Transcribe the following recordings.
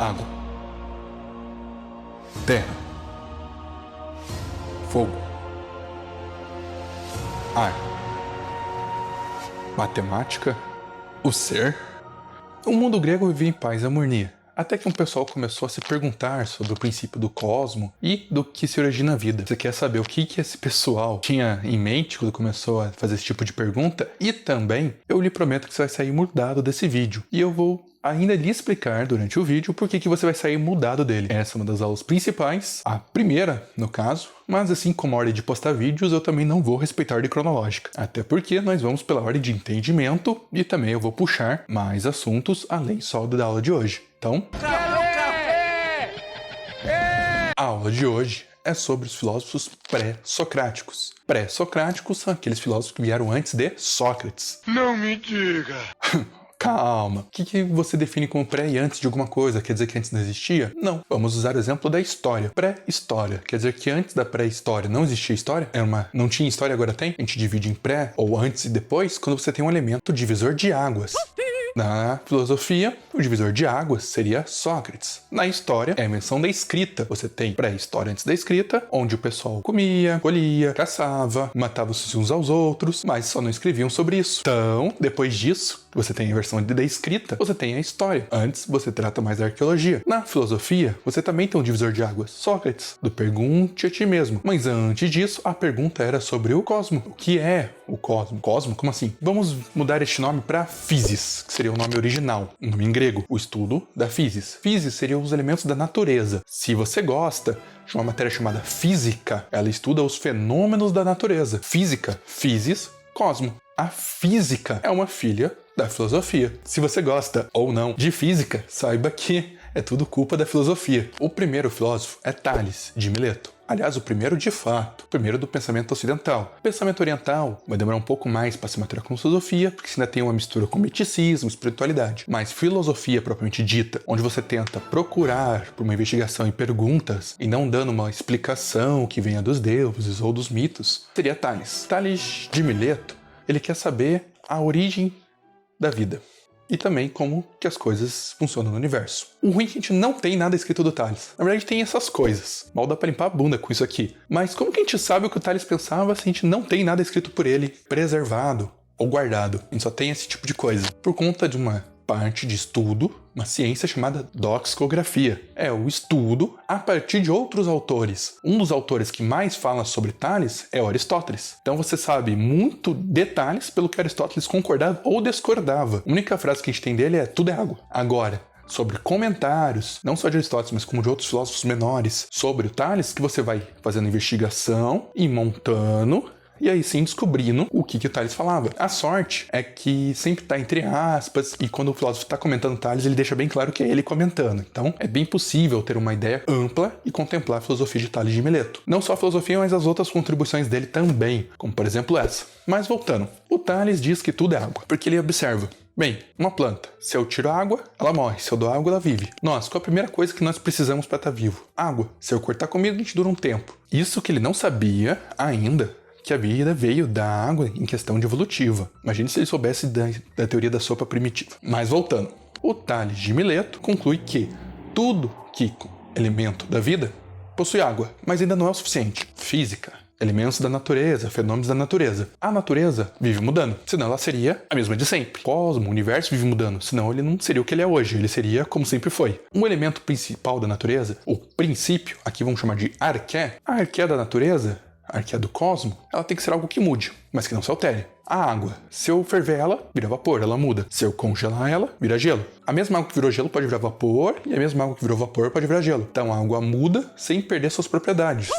Água, terra, fogo, ar, matemática, o ser. O mundo grego vivia em paz e harmonia, até que um pessoal começou a se perguntar sobre o princípio do cosmo e do que se origina a vida. Você quer saber o que esse pessoal tinha em mente quando começou a fazer esse tipo de pergunta? E também, eu lhe prometo que você vai sair mudado desse vídeo. E eu vou ainda lhe explicar durante o vídeo por que você vai sair mudado dele. Essa é uma das aulas principais, a primeira, no caso, mas assim como a ordem de postar vídeos, eu também não vou respeitar a ordem cronológica. Até porque nós vamos pela ordem de entendimento e também eu vou puxar mais assuntos além só da aula de hoje. Então, a aula de hoje é sobre os filósofos pré-socráticos. Pré-socráticos são aqueles filósofos que vieram antes de Sócrates. Não me diga! Calma. O que você define como pré e antes de alguma coisa? Quer dizer que antes não existia? Não. Vamos usar o exemplo da história. Pré-história. Quer dizer que antes da pré-história não existia história? Não tinha história, agora tem? A gente divide em pré, ou antes e depois, quando você tem um elemento divisor de águas. Na filosofia, o divisor de águas seria Sócrates. Na história, é a invenção da escrita. Você tem pré-história antes da escrita, onde o pessoal comia, colhia, caçava, matava-se uns aos outros, mas só não escreviam sobre isso. Então, depois disso, você tem a versão da escrita, você tem a história. Antes, você trata mais da arqueologia. Na filosofia, você também tem um divisor de águas, Sócrates, do pergunte a ti mesmo. Mas antes disso, a pergunta era sobre o cosmo. O que é o cosmo? Cosmo? Como assim? Vamos mudar este nome para physis, que seria o nome original, um nome em grego, o estudo da physis. Physis seriam os elementos da natureza. Se você gosta de uma matéria chamada física, ela estuda os fenômenos da natureza. Física, physis, cosmo. A física é uma filha da filosofia. Se você gosta ou não de física, saiba que é tudo culpa da filosofia. O primeiro filósofo é Tales, de Mileto. Aliás, o primeiro de fato, o primeiro do pensamento ocidental. O pensamento oriental vai demorar um pouco mais para se maturar com filosofia, porque ainda tem uma mistura com miticismo, espiritualidade. Mas filosofia propriamente dita, onde você tenta procurar por uma investigação em perguntas e não dando uma explicação que venha dos deuses ou dos mitos, seria Tales. Tales de Mileto, ele quer saber a origem da vida. E também como que as coisas funcionam no universo. O ruim é que a gente não tem nada escrito do Tales. Na verdade, tem essas coisas. Mal dá pra limpar a bunda com isso aqui. Mas como que a gente sabe o que o Tales pensava se a gente não tem nada escrito por ele, preservado ou guardado? A gente só tem esse tipo de coisa. Por conta de uma parte de estudo, uma ciência chamada doxicografia. É o estudo a partir de outros autores. Um dos autores que mais fala sobre Tales é Aristóteles. Então você sabe muito detalhes pelo que Aristóteles concordava ou discordava. A única frase que a gente tem dele é tudo é água. Agora, sobre comentários, não só de Aristóteles, mas como de outros filósofos menores, sobre o Tales, que você vai fazendo investigação e montando, e aí sim descobrindo o que o Tales falava. A sorte é que sempre tá entre aspas, e quando o filósofo tá comentando Tales, ele deixa bem claro que é ele comentando. Então é bem possível ter uma ideia ampla e contemplar a filosofia de Tales de Mileto. Não só a filosofia, mas as outras contribuições dele também, como por exemplo essa. Mas voltando, o Tales diz que tudo é água, porque ele observa. Bem, uma planta, se eu tiro água, ela morre. Se eu dou água, ela vive. Nós, qual a primeira coisa que nós precisamos para estar vivo? Água. Se eu cortar comida, a gente dura um tempo. Isso que ele não sabia ainda, que a vida veio da água em questão de evolutiva. Imagine se ele soubesse da teoria da sopa primitiva. Mas voltando, o Tales de Mileto conclui que tudo que elemento da vida possui água, mas ainda não é o suficiente. Física, elementos da natureza, fenômenos da natureza. A natureza vive mudando, senão ela seria a mesma de sempre. O cosmo, o universo vive mudando, senão ele não seria o que ele é hoje, ele seria como sempre foi. Um elemento principal da natureza, o princípio, aqui vamos chamar de arqué. A arqué da natureza, a arqué do cosmo, ela tem que ser algo que mude, mas que não se altere. A água, se eu ferver ela, vira vapor, ela muda. Se eu congelar ela, vira gelo. A mesma água que virou gelo pode virar vapor, e a mesma água que virou vapor pode virar gelo. Então a água muda sem perder suas propriedades.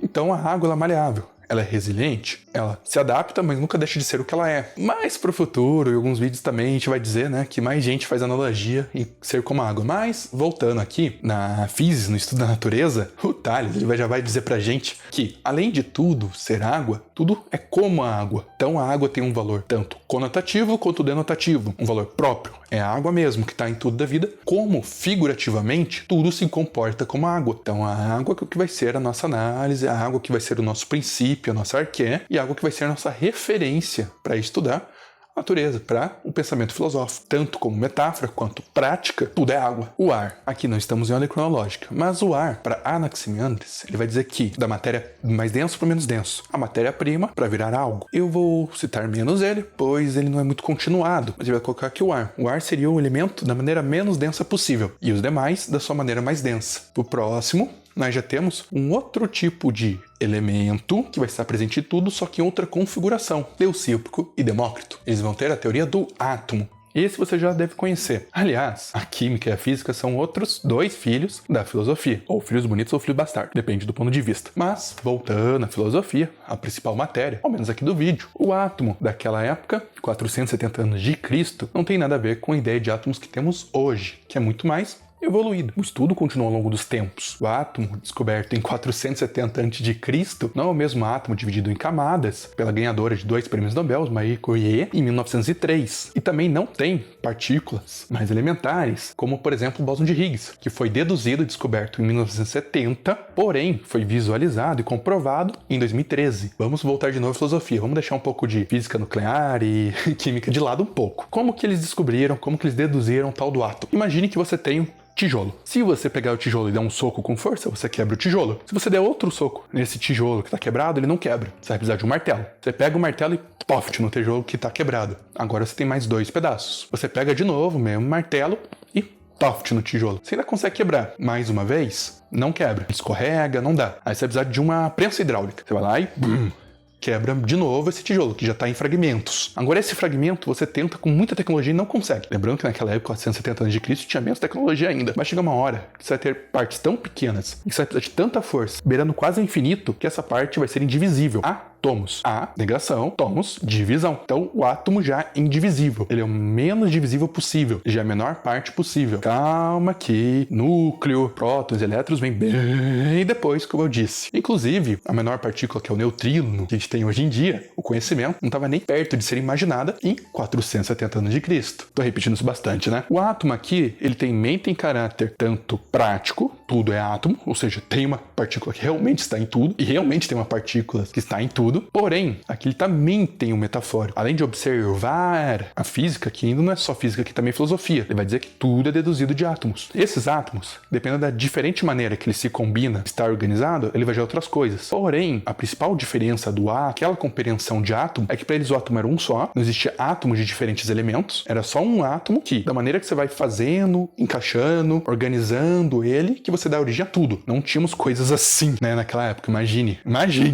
Então a água ela é maleável, ela é resiliente, ela se adapta, mas nunca deixa de ser o que ela é. Mas pro futuro, e alguns vídeos também, a gente vai dizer, né, que mais gente faz analogia em ser como a água. Mas, voltando aqui, na física, no estudo da natureza, o Tales ele já vai dizer pra gente que, além de tudo ser água, tudo é como a água. Então a água tem um valor tanto conotativo quanto denotativo, um valor próprio. É a água mesmo que está em tudo da vida, como figurativamente tudo se comporta como água. Então a água que vai ser a nossa análise, a água que vai ser o nosso princípio, a nossa arqué, e a água que vai ser a nossa referência para estudar natureza, para o pensamento filosófico. Tanto como metáfora quanto prática, tudo é água. O ar, aqui não estamos em ordem cronológica, mas o ar, para Anaximandres, ele vai dizer que da matéria mais denso para o menos denso, a matéria-prima para virar algo. Eu vou citar menos ele, pois ele não é muito continuado, mas ele vai colocar aqui o ar. O ar seria o elemento da maneira menos densa possível, e os demais da sua maneira mais densa. O próximo, nós já temos um outro tipo de elemento que vai estar presente em tudo, só que em outra configuração. Leucípico e Demócrito. Eles vão ter a teoria do átomo. Esse você já deve conhecer. Aliás, a química e a física são outros dois filhos da filosofia. Ou filhos bonitos ou filho bastardo, depende do ponto de vista. Mas, voltando à filosofia, a principal matéria, ao menos aqui do vídeo, o átomo daquela época, 470 anos de Cristo, não tem nada a ver com a ideia de átomos que temos hoje, que é muito mais evoluído. O estudo continuou ao longo dos tempos. O átomo, descoberto em 470 a.C., não é o mesmo átomo dividido em camadas pela ganhadora de 2 prêmios Nobel, Marie Curie, em 1903. E também não tem partículas mais elementares, como, por exemplo, o bóson de Higgs, que foi deduzido e descoberto em 1970, porém foi visualizado e comprovado em 2013. Vamos voltar de novo à filosofia. Vamos deixar um pouco de física nuclear e química de lado um pouco. Como que eles descobriram, como que eles deduziram o tal do átomo? Imagine que você tem tijolo. Se você pegar o tijolo e der um soco com força, você quebra o tijolo. Se você der outro soco nesse tijolo que está quebrado, ele não quebra. Você vai precisar de um martelo. Você pega o martelo e poft no tijolo que está quebrado. Agora você tem mais 2 pedaços. Você pega de novo o mesmo martelo e poft no tijolo. Você ainda consegue quebrar. Mais uma vez, não quebra. Escorrega, não dá. Aí você vai precisar de uma prensa hidráulica. Você vai lá e quebra de novo esse tijolo, que já está em fragmentos. Agora, esse fragmento você tenta com muita tecnologia e não consegue. Lembrando que naquela época, 470 a.C., tinha menos tecnologia ainda. Vai chegar uma hora que você vai ter partes tão pequenas e que você vai precisar de tanta força, beirando quase o infinito, que essa parte vai ser indivisível. Átomos. A, negação, tomos, divisão. Então, o átomo já é indivisível. Ele é o menos divisível possível. Ele já é a menor parte possível. Calma que núcleo, prótons e elétrons vem bem depois, como eu disse. Inclusive, a menor partícula, que é o neutrino, que a gente tem hoje em dia, o conhecimento, não estava nem perto de ser imaginada em 470 anos de Cristo. Tô repetindo isso bastante, né? O átomo aqui, ele tem caráter tanto prático, tudo é átomo, ou seja, tem uma partícula que realmente está em tudo, e realmente tem uma partícula que está em tudo, porém, aqui ele também tem um metafórico. Além de observar a física, que ainda não é só física, que também é filosofia, ele vai dizer que tudo é deduzido de átomos. Esses átomos, dependendo da diferente maneira que ele se combina, está organizado, ele vai gerar outras coisas. Porém, a principal diferença do átomo, aquela compreensão de átomo, é que para eles o átomo era um só, não existia átomos de diferentes elementos, era só um átomo que, da maneira que você vai fazendo, encaixando, organizando ele, que você dá origem a tudo. Não tínhamos coisas assim, né, naquela época. Imagine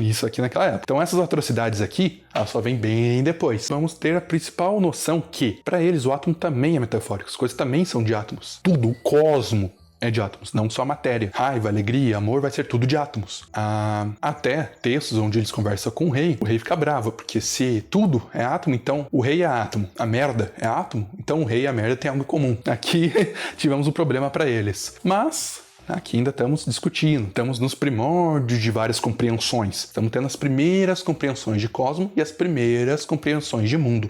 isso aqui naquela época. Então essas atrocidades aqui, elas só vêm bem depois. Vamos ter a principal noção que, para eles, o átomo também é metafórico, as coisas também são de átomos. Tudo, o cosmo, é de átomos, não só matéria. Raiva, alegria, amor, vai ser tudo de átomos. Até textos onde eles conversam com o rei fica bravo, porque se tudo é átomo, então o rei é átomo, a merda é átomo, então o rei e a merda têm algo em comum. Aqui tivemos um problema para eles. Mas aqui ainda estamos discutindo, estamos nos primórdios de várias compreensões. Estamos tendo as primeiras compreensões de cosmo e as primeiras compreensões de mundo.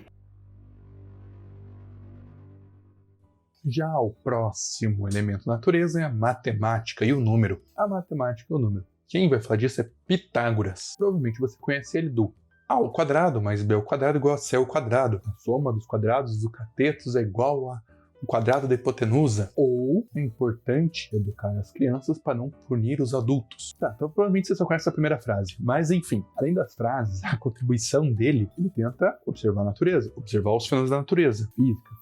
Já o próximo elemento da natureza é a matemática e o número. A matemática e o número. Quem vai falar disso é Pitágoras. Provavelmente você conhece ele do A ao quadrado mais B ao quadrado igual a C ao quadrado. A soma dos quadrados dos catetos é igual a o quadrado da hipotenusa. Ou é importante educar as crianças para não punir os adultos. Tá, então provavelmente você só conhece a primeira frase. Mas enfim, além das frases, a contribuição dele, ele tenta observar a natureza, observar os fenômenos da natureza.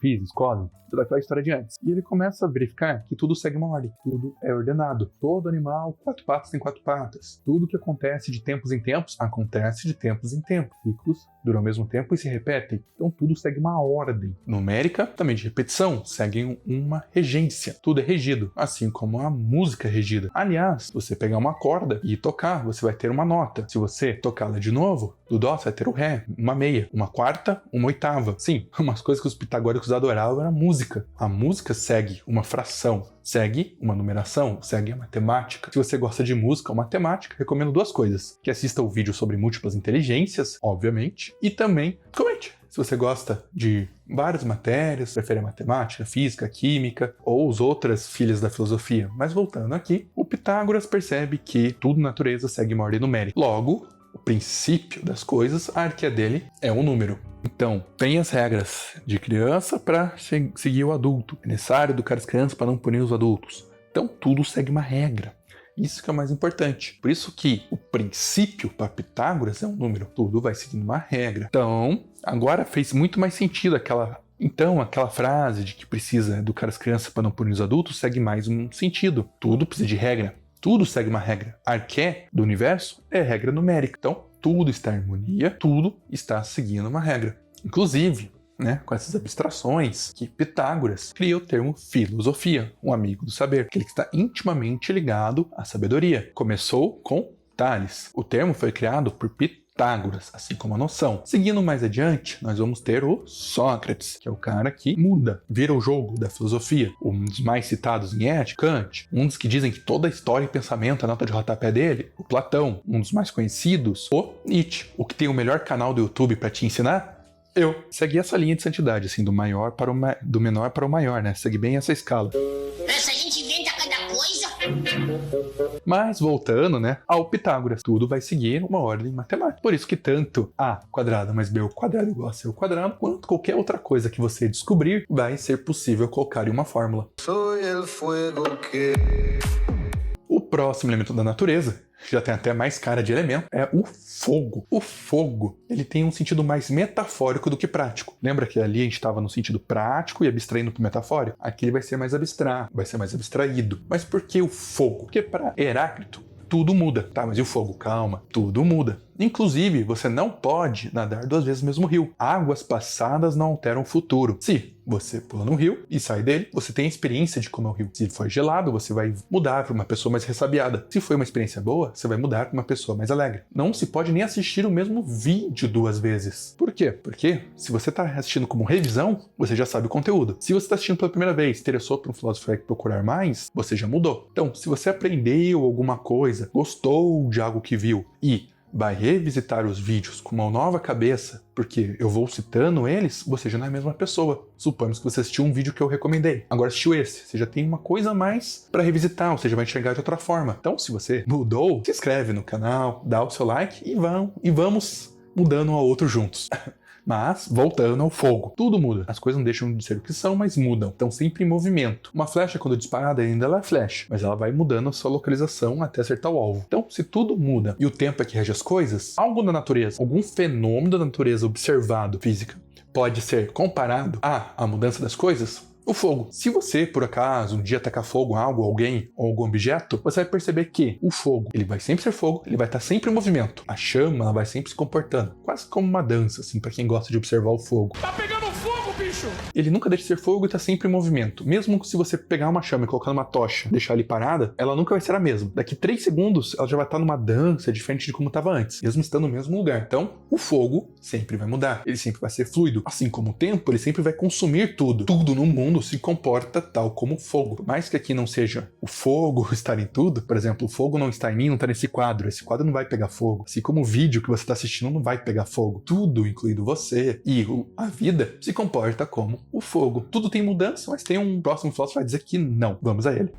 Física, cosmos, toda aquela história de antes. E ele começa a verificar que tudo segue uma ordem, tudo é ordenado. Todo animal, 4 patas tem 4 patas. Tudo que acontece de tempos em tempos, acontece de tempos em tempos. Ciclos duram ao mesmo tempo e se repetem. Então tudo segue uma ordem numérica, também de repetição, segue uma regência. Tudo é regido, assim como a música é regida. Aliás, se você pegar uma corda e tocar, você vai ter uma nota. Se você tocá-la de novo, do dó, você vai ter o ré, uma meia, uma quarta, uma oitava. Sim, umas coisas que os pitagóricos adoravam era a música. A música segue uma fração, segue uma numeração, segue a matemática. Se você gosta de música ou matemática, recomendo 2 coisas. Que assista o vídeo sobre múltiplas inteligências, obviamente, e também comente. Se você gosta de várias matérias, prefere a matemática, física, química ou as outras filhas da filosofia. Mas voltando aqui, o Pitágoras percebe que tudo na natureza segue uma ordem numérica. Logo, o princípio das coisas, a hierarquia dele é um número. Então, tem as regras de criança para seguir o adulto. É necessário educar as crianças para não punir os adultos. Então, tudo segue uma regra. Isso que é o mais importante. Por isso que o princípio para Pitágoras é um número. Tudo vai seguindo uma regra. Então, agora fez muito mais sentido aquela frase de que precisa educar as crianças para não punir os adultos segue mais um sentido. Tudo precisa de regra. Tudo segue uma regra. A arqué do universo é regra numérica. Então, tudo está em harmonia, tudo está seguindo uma regra. Inclusive, com essas abstrações, que Pitágoras cria o termo filosofia, um amigo do saber, aquele que está intimamente ligado à sabedoria. Começou com Tales. O termo foi criado por Pitágoras, assim como a noção. Seguindo mais adiante, nós vamos ter o Sócrates, que é o cara que muda, vira o jogo da filosofia. Um dos mais citados em Ética, Kant. Um dos que dizem que toda a história e pensamento é a nota de rodapé dele, o Platão. Um dos mais conhecidos, o Nietzsche. O que tem o melhor canal do YouTube para te ensinar? Eu. Segui essa linha de santidade, assim, do menor para o maior, né? Segui bem essa escala. Essa gente inventa cada coisa. Mas voltando, ao Pitágoras, tudo vai seguir uma ordem matemática. Por isso que tanto A quadrado mais B ao quadrado igual a C ao quadrado, quanto qualquer outra coisa que você descobrir, vai ser possível colocar em uma fórmula. O próximo elemento da natureza, que já tem até mais cara de elemento, é o fogo. O fogo, ele tem um sentido mais metafórico do que prático. Lembra que ali a gente estava no sentido prático e abstraindo para o metafórico? Aqui ele vai ser mais abstrato, vai ser mais abstraído. Mas por que o fogo? Porque para Heráclito, tudo muda. Tá, mas e o fogo? Calma, tudo muda. Inclusive, você não pode nadar 2 vezes no mesmo rio. Águas passadas não alteram o futuro. Se você pula no rio e sai dele, você tem a experiência de como é o rio. Se for gelado, você vai mudar para uma pessoa mais ressabiada. Se foi uma experiência boa, você vai mudar para uma pessoa mais alegre. Não se pode nem assistir o mesmo vídeo 2 vezes. Por quê? Porque se você está assistindo como revisão, você já sabe o conteúdo. Se você está assistindo pela primeira vez, interessou para um filósofo que procurar mais, você já mudou. Então, se você aprendeu alguma coisa, gostou de algo que viu e vai revisitar os vídeos com uma nova cabeça, porque eu vou citando eles, você já não é a mesma pessoa. Suponhamos que você assistiu um vídeo que eu recomendei. Agora assistiu esse, você já tem uma coisa a mais para revisitar, ou seja, vai enxergar de outra forma. Então, se você mudou, se inscreve no canal, dá o seu like e vamos mudando um ao outro juntos. Mas, voltando ao fogo, tudo muda. As coisas não deixam de ser o que são, mas mudam. Estão sempre em movimento. Uma flecha, quando disparada, ainda ela é flecha, mas ela vai mudando a sua localização até acertar o alvo. Então, se tudo muda e o tempo é que rege as coisas, algo da natureza, algum fenômeno da natureza observado, física, pode ser comparado à mudança das coisas? O fogo. Se você, por acaso, um dia tacar fogo em algo, alguém ou algum objeto, você vai perceber que o fogo, ele vai sempre ser fogo, ele vai estar sempre em movimento. A chama, ela vai sempre se comportando, quase como uma dança, assim, para quem gosta de observar o fogo. Tá pegando fogo, bicho! Ele nunca deixa de ser fogo e tá sempre em movimento. Mesmo se você pegar uma chama e colocar numa tocha, deixar ali parada, ela nunca vai ser a mesma. Daqui 3 segundos, ela já vai estar numa dança diferente de como estava antes, mesmo estando no mesmo lugar. Então, o fogo sempre vai mudar. Ele sempre vai ser fluido. Assim como o tempo, ele sempre vai consumir tudo. Tudo no mundo se comporta tal como o fogo. Por mais que aqui não seja o fogo estar em tudo, por exemplo, o fogo não está em mim, não está nesse quadro. Esse quadro não vai pegar fogo. Assim como o vídeo que você está assistindo não vai pegar fogo. Tudo, incluindo você e a vida, se comporta como o fogo. Tudo tem mudança, mas tem um próximo filósofo que vai dizer que não. Vamos a ele.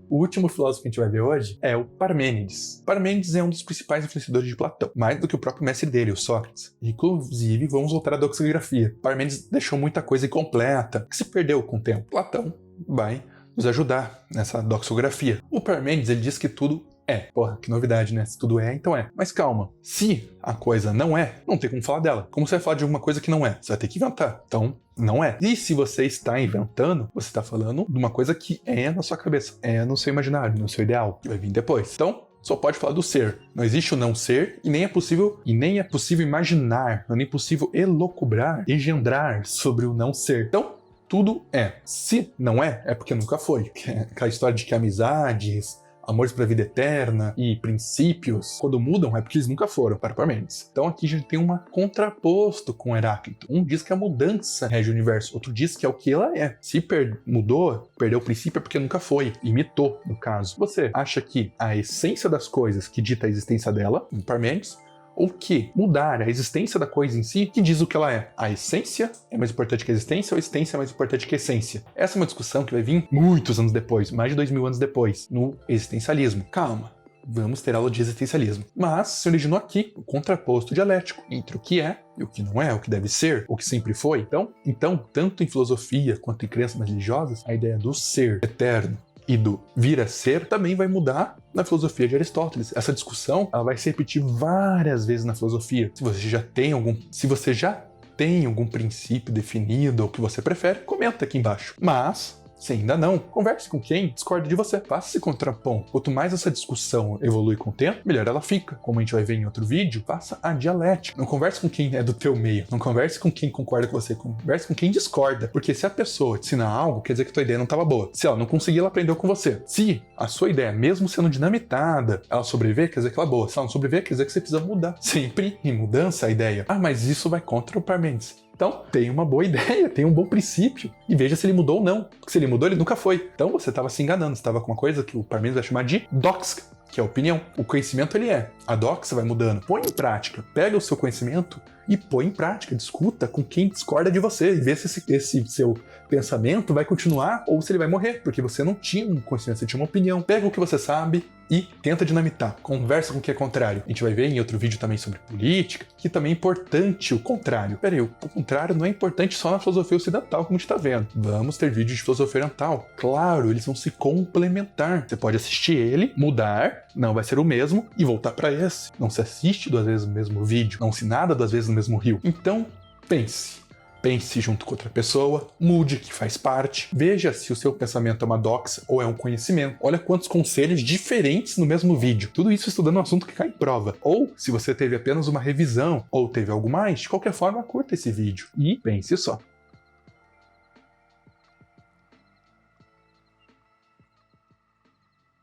O último filósofo que a gente vai ver hoje é o Parmênides. Parmênides é um dos principais influenciadores de Platão, mais do que o próprio mestre dele, o Sócrates. Inclusive, vamos voltar à doxografia. Parmênides deixou muita coisa incompleta, que se perdeu com o tempo. Platão vai nos ajudar nessa doxografia. O Parmênides, ele diz que tudo é. Porra, que novidade, né? Se tudo é, então é. Mas calma, se a coisa não é, não tem como falar dela. Como você vai falar de alguma coisa que não é? Você vai ter que inventar. Então, não é. E se você está inventando, você está falando de uma coisa que é na sua cabeça, é no seu imaginário, no seu ideal, que vai vir depois. Então, só pode falar do ser. Não existe o não ser e nem é possível imaginar, não é nem possível elocubrar, engendrar sobre o não ser. Então, tudo é. Se não é, é porque nunca foi. Aquela história de que amizades, amores para a vida eterna e princípios, quando mudam, é porque eles nunca foram para Parmênides. Então aqui a gente tem um contraposto com Heráclito. Um diz que a mudança rege o universo, outro diz que é o que ela é. Se mudou, perdeu o princípio é porque nunca foi. Imitou, no caso. Você acha que a essência das coisas que dita a existência dela, em Parmênides, ou que mudar a existência da coisa em si, que diz o que ela é. A essência é mais importante que a existência ou a existência é mais importante que a essência? Essa é uma discussão que vai vir muitos anos depois, mais de 2000 anos depois, no existencialismo. Calma, vamos ter aula de existencialismo. Mas se originou aqui o contraposto dialético entre o que é e o que não é, o que deve ser, o que sempre foi. Então, tanto em filosofia quanto em crenças mais religiosas, a ideia do ser eterno e do vir a ser também vai mudar na filosofia de Aristóteles. Essa discussão ela vai se repetir várias vezes na filosofia. Se você já tem algum princípio definido ou que você prefere, comenta aqui embaixo. Mas se ainda não, converse com quem discorda de você. Faça esse contraponto. Quanto mais essa discussão evolui com o tempo, melhor ela fica. Como a gente vai ver em outro vídeo, faça a dialética. Não converse com quem é do teu meio. Não converse com quem concorda com você. Converse com quem discorda. Porque se a pessoa te ensinar algo, quer dizer que tua ideia não estava boa. Se ela não conseguir, ela aprendeu com você. Se a sua ideia, mesmo sendo dinamitada, ela sobreviver, quer dizer que ela é boa. Se ela não sobreviver, quer dizer que você precisa mudar. Sempre em mudança a ideia. Ah, mas isso vai contra o Parmênides. Então, tenha uma boa ideia, tenha um bom princípio e veja se ele mudou ou não. Porque se ele mudou, ele nunca foi. Então, você estava se enganando, você estava com uma coisa que o Parmênides vai chamar de doxa, que é a opinião. O conhecimento, ele é. A doxa vai mudando. Põe em prática. Pega o seu conhecimento e põe em prática. Discuta com quem discorda de você e vê se esse seu pensamento vai continuar ou se ele vai morrer, porque você não tinha um conhecimento, você tinha uma opinião. Pega o que você sabe e tenta dinamitar. Conversa com o que é contrário. A gente vai ver em outro vídeo também sobre política, que também é importante o contrário. Peraí, o contrário não é importante só na filosofia ocidental, como a gente tá vendo. Vamos ter vídeos de filosofia oriental. Claro, eles vão se complementar. Você pode assistir ele, mudar, não vai ser o mesmo, e voltar para esse. Não se assiste 2 vezes no mesmo vídeo, não se nada 2 vezes no mesmo rio. Então, pense. Pense junto com outra pessoa, mude, que faz parte. Veja se o seu pensamento é uma doxa ou é um conhecimento. Olha quantos conselhos diferentes no mesmo vídeo. Tudo isso estudando um assunto que cai em prova. Ou, se você teve apenas uma revisão ou teve algo mais, de qualquer forma, curta esse vídeo. E pense só.